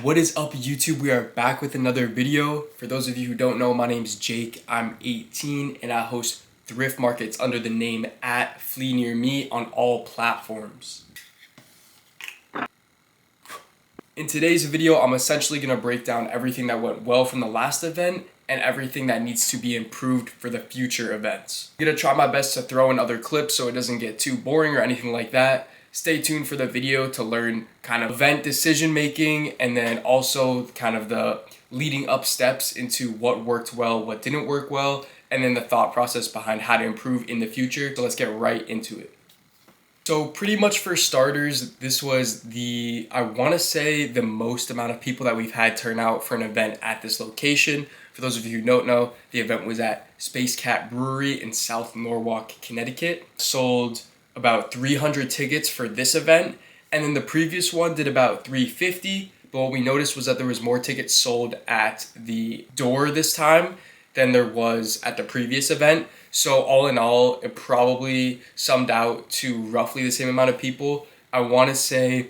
What is up, YouTube? We are back with another video. For those of you who don't know, my name is Jake. I'm 18 and I host thrift markets under the name @FleaNearMe on all platforms. In today's video, I'm essentially going to break down everything that went well from the last event and everything that needs to be improved for the future events. I'm going to try my best to throw in other clips so it doesn't get too boring or anything like that. Stay tuned for the video to learn kind of event decision making and then also kind of the leading up steps into what worked well, what didn't work well, and then the thought process behind how to improve in the future. So let's get right into it. So pretty much for starters, this was I want to say the most amount of people that we've had turn out for an event at this location. For those of you who don't know, the event was at Space Cat Brewery in South Norwalk, Connecticut. Sold about 300 tickets for this event, and then the previous one did about 350, but what we noticed was that there was more tickets sold at the door this time than there was at the previous event. So all in all, it probably summed out to roughly the same amount of people. I want to say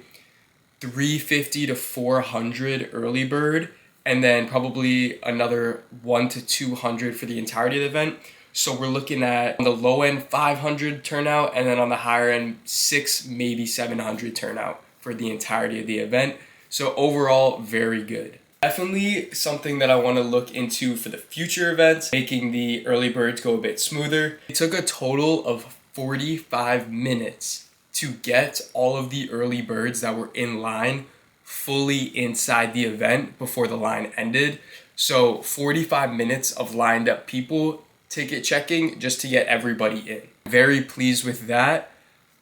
350 to 400 early bird, and then probably another 1 to 200 for the entirety of the event. So we're looking at on the low end 500 turnout, and then on the higher end 600, maybe 700 turnout for the entirety of the event. So overall, very good. Definitely something that I want to look into for the future events, making the early birds go a bit smoother. It took a total of 45 minutes to get all of the early birds that were in line fully inside the event before the line ended. So 45 minutes of lined up people ticket checking just to get everybody in. Very pleased with that.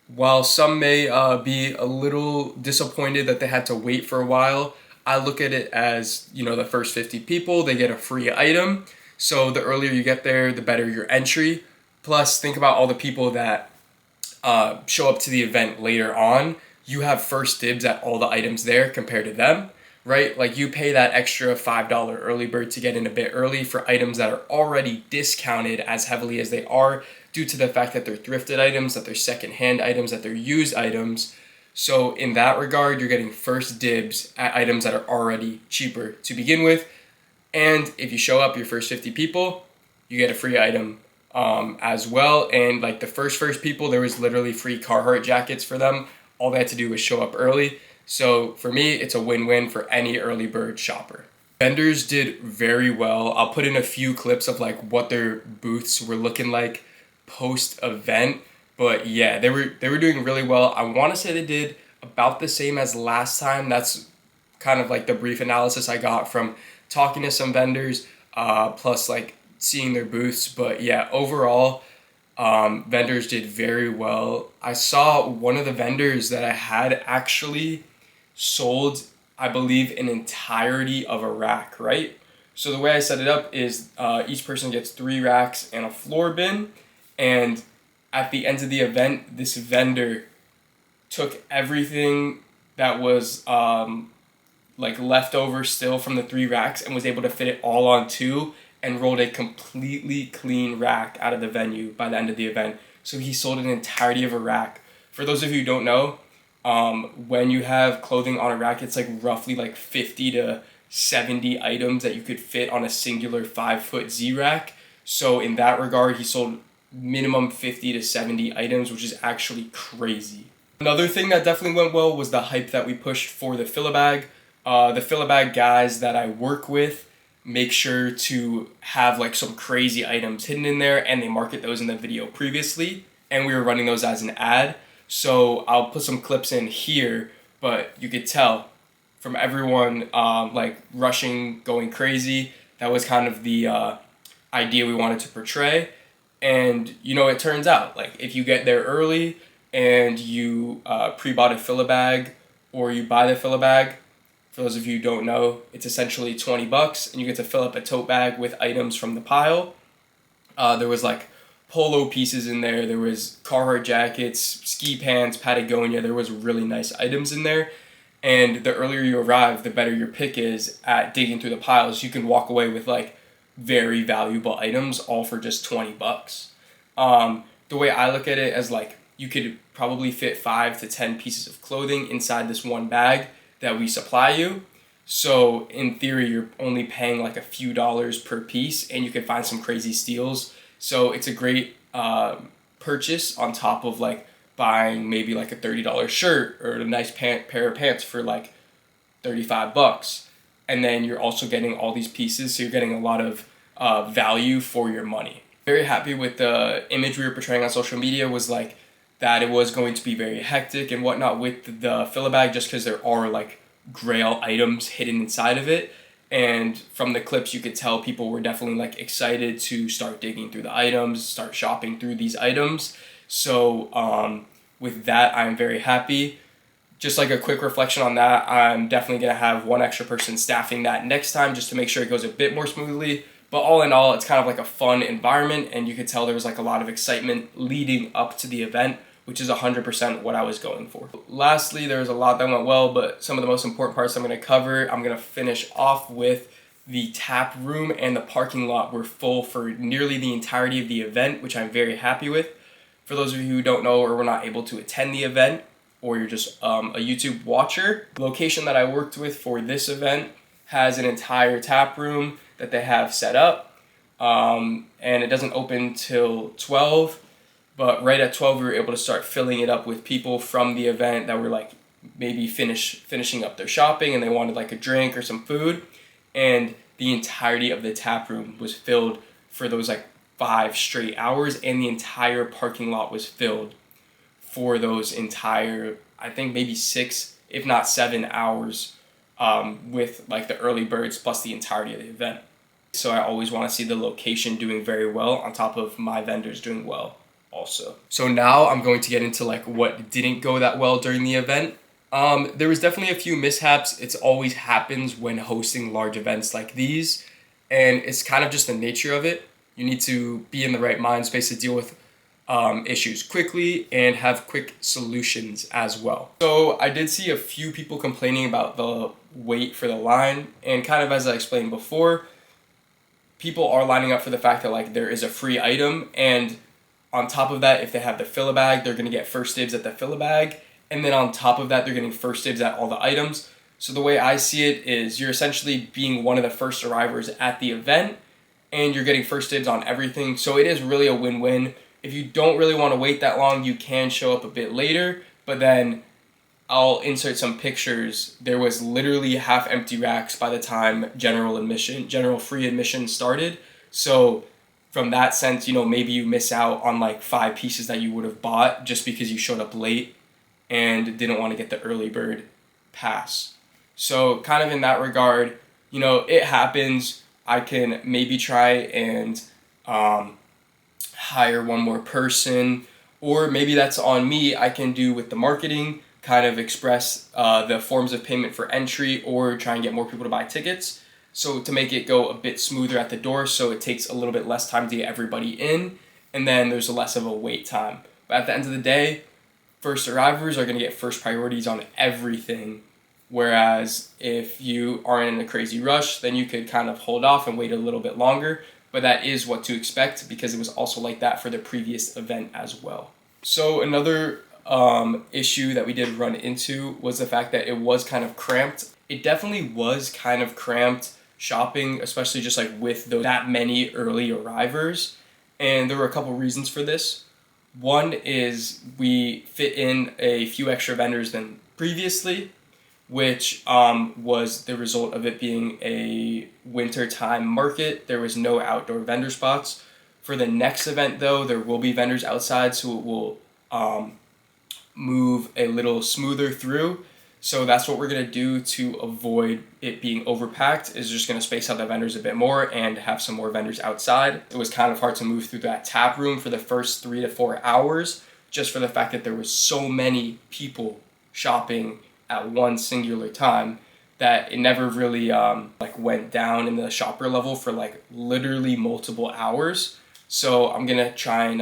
While some may be a little disappointed that they had to wait for a while, I look at it as, you know, the first 50 people, they get a free item. So the earlier you get there, the better your entry. Plus, think about all the people that show up to the event later on. You have first dibs at all the items there compared to them, right? Like you pay that extra $5 early bird to get in a bit early for items that are already discounted as heavily as they are due to the fact that they're thrifted items, that they're secondhand items, that they're used items. So in that regard, you're getting first dibs at items that are already cheaper to begin with. And if you show up your first 50 people, you get a free item as well. And like the first people, there was literally free Carhartt jackets for them. All they had to do was show up early. So for me, it's a win-win for any early bird shopper. Vendors did very well. I'll put in a few clips of like what their booths were looking like post-event. But yeah, they were doing really well. I want to say they did about the same as last time. That's kind of like the brief analysis I got from talking to some vendors, plus like seeing their booths. But yeah, overall, vendors did very well. I saw one of the vendors that I had actually sold, I believe, an entirety of a rack, right? So the way I set it up is each person gets 3 racks and a floor bin, and at the end of the event, this vendor took everything that was like leftover still from the 3 racks and was able to fit it all on 2 and rolled a completely clean rack out of the venue by the end of the event. So he sold an entirety of a rack. For those of you who don't know, when you have clothing on a rack, it's like roughly like 50 to 70 items that you could fit on a singular 5-foot Z-rack. So in that regard, he sold minimum 50 to 70 items, which is actually crazy. Another thing that definitely went well was the hype that we pushed for the Fill-A-Bag. The Fill-A-Bag guys that I work with make sure to have like some crazy items hidden in there, and they market those in the video previously, and we were running those as an ad. So I'll put some clips in here, but you could tell from everyone like rushing, going crazy. That was kind of the idea we wanted to portray. And you know, it turns out like if you get there early and you pre-bought a Fill-A-Bag or you buy the Fill-A-Bag, for those of you who don't know, it's essentially $20 and you get to fill up a tote bag with items from the pile. There was like polo pieces in there, there was Carhartt jackets, ski pants, Patagonia. There was really nice items in there. And the earlier you arrive, the better your pick is at digging through the piles. You can walk away with like very valuable items all for just $20. The way I look at it as like you could probably fit 5 to 10 pieces of clothing inside this one bag that we supply you. So in theory, you're only paying like a few dollars per piece, and you can find some crazy steals. So it's a great purchase on top of like buying maybe like a $30 shirt or a nice pair of pants for like $35. And then you're also getting all these pieces, so you're getting a lot of value for your money. Very happy with the image we were portraying on social media, was like that it was going to be very hectic and whatnot with the filler bag, just because there are like grail items hidden inside of it. And from the clips, you could tell people were definitely like excited to start digging through the items, start shopping through these items. So with that, I'm very happy. Just like a quick reflection on that, I'm definitely going to have one extra person staffing that next time just to make sure it goes a bit more smoothly. But all in all, it's kind of like a fun environment, and you could tell there was like a lot of excitement leading up to the event, which is 100% what I was going for. Lastly, there was a lot that went well, but some of the most important parts I'm going to cover, I'm going to finish off with the tap room and the parking lot were full for nearly the entirety of the event, which I'm very happy with. For those of you who don't know or were not able to attend the event, or you're just a YouTube watcher, the location that I worked with for this event has an entire tap room that they have set up, and it doesn't open till 12, but right at 12 we were able to start filling it up with people from the event that were like maybe finishing up their shopping and they wanted like a drink or some food, and the entirety of the tap room was filled for those like 5 straight hours, and the entire parking lot was filled for those entire, I think maybe 6, if not 7 hours, with like the early birds plus the entirety of the event. So I always want to see the location doing very well on top of my vendors doing well also. So now I'm going to get into like what didn't go that well during the event. There was definitely a few mishaps. It's always happens when hosting large events like these, and it's kind of just the nature of it. You need to be in the right mind space to deal with issues quickly and have quick solutions as well. So I did see a few people complaining about the wait for the line, and kind of as I explained before, people are lining up for the fact that like there is a free item, and on top of that, if they have the fill a bag, they're gonna get first dibs at the fill a bag, and then on top of that, they're getting first dibs at all the items. So the way I see it is you're essentially being one of the first arrivers at the event, and you're getting first dibs on everything. So it is really a win-win. If you don't really want to wait that long, you can show up a bit later, but then I'll insert some pictures. There was literally half empty racks by the time general free admission started. So from that sense, maybe you miss out on like 5 pieces that you would have bought just because you showed up late and didn't want to get the early bird pass. So kind of in that regard, it happens. I can maybe try and hire one more person, or maybe that's on me. I can do with the marketing, kind of express the forms of payment for entry, or try and get more people to buy tickets. So to make it go a bit smoother at the door, so it takes a little bit less time to get everybody in, and then there's less of a wait time. But at the end of the day, first arrivers are going to get first priorities on everything. Whereas if you aren't in a crazy rush, then you could kind of hold off and wait a little bit longer. But that is what to expect, because it was also like that for the previous event as well. So another issue that we did run into was the fact that it was kind of cramped. It definitely was kind of cramped shopping, especially just like with that many early arrivers. And there were a couple reasons for this. One is we fit in a few extra vendors than previously, which was the result of it being a wintertime market. There was no outdoor vendor spots. For the next event, though, there will be vendors outside, so it will move a little smoother through. So that's what we're going to do to avoid it being overpacked, is just going to space out the vendors a bit more and have some more vendors outside. It was kind of hard to move through that tap room for the first 3 to 4 hours, just for the fact that there was so many people shopping at one singular time that it never really went down in the shopper level for like literally multiple hours. So I'm gonna try and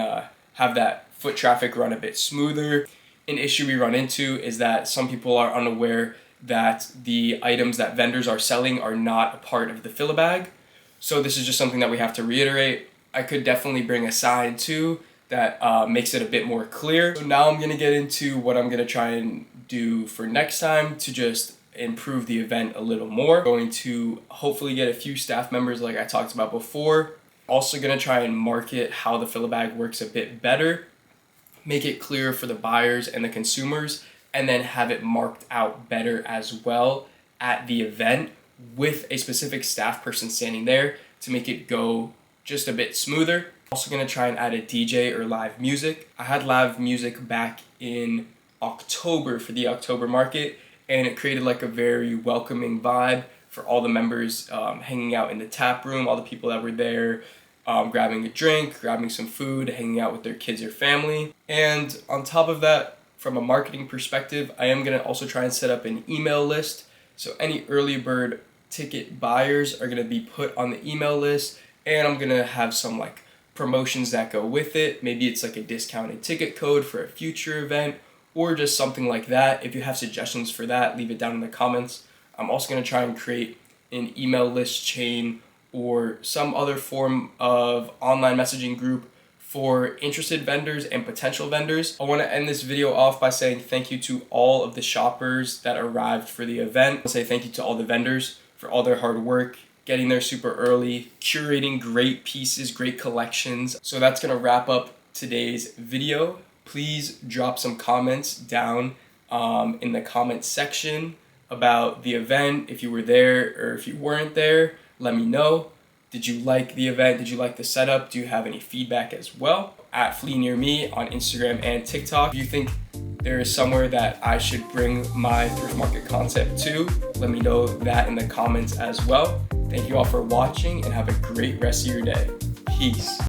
have that foot traffic run a bit smoother. An issue we run into is that some people are unaware that the items that vendors are selling are not a part of the fill-a-bag. So this is just something that we have to reiterate. I could definitely bring a sign too that makes it a bit more clear. So now I'm gonna get into what I'm gonna try and do for next time to just improve the event a little more. Going to hopefully get a few staff members like I talked about before. Also gonna try and market how the fill-a-bag works a bit better, make it clear for the buyers and the consumers, and then have it marked out better as well at the event with a specific staff person standing there to make it go just a bit smoother. Also gonna try and add a DJ or live music. I had live music back in October for the October market, and it created like a very welcoming vibe for all the members hanging out in the tap room, all the people that were there grabbing a drink, grabbing some food, hanging out with their kids or family. And on top of that, from a marketing perspective, I am gonna also try and set up an email list. So any early bird ticket buyers are gonna be put on the email list, and I'm gonna have some like promotions that go with it. Maybe it's like a discounted ticket code for a future event or just something like that. If you have suggestions for that, leave it down in the comments. I'm also gonna try and create an email list chain or some other form of online messaging group for interested vendors and potential vendors. I want to end this video off by saying thank you to all of the shoppers that arrived for the event. I'll say thank you to all the vendors for all their hard work, getting there super early, curating great pieces, great collections. So that's gonna wrap up today's video. Please drop some comments down in the comment section about the event. If you were there or if you weren't there, let me know. Did you like the event? Did you like the setup? Do you have any feedback as well? At Flea Near Me on Instagram and TikTok. If you think there is somewhere that I should bring my thrift market concept to, let me know that in the comments as well. Thank you all for watching and have a great rest of your day. Peace.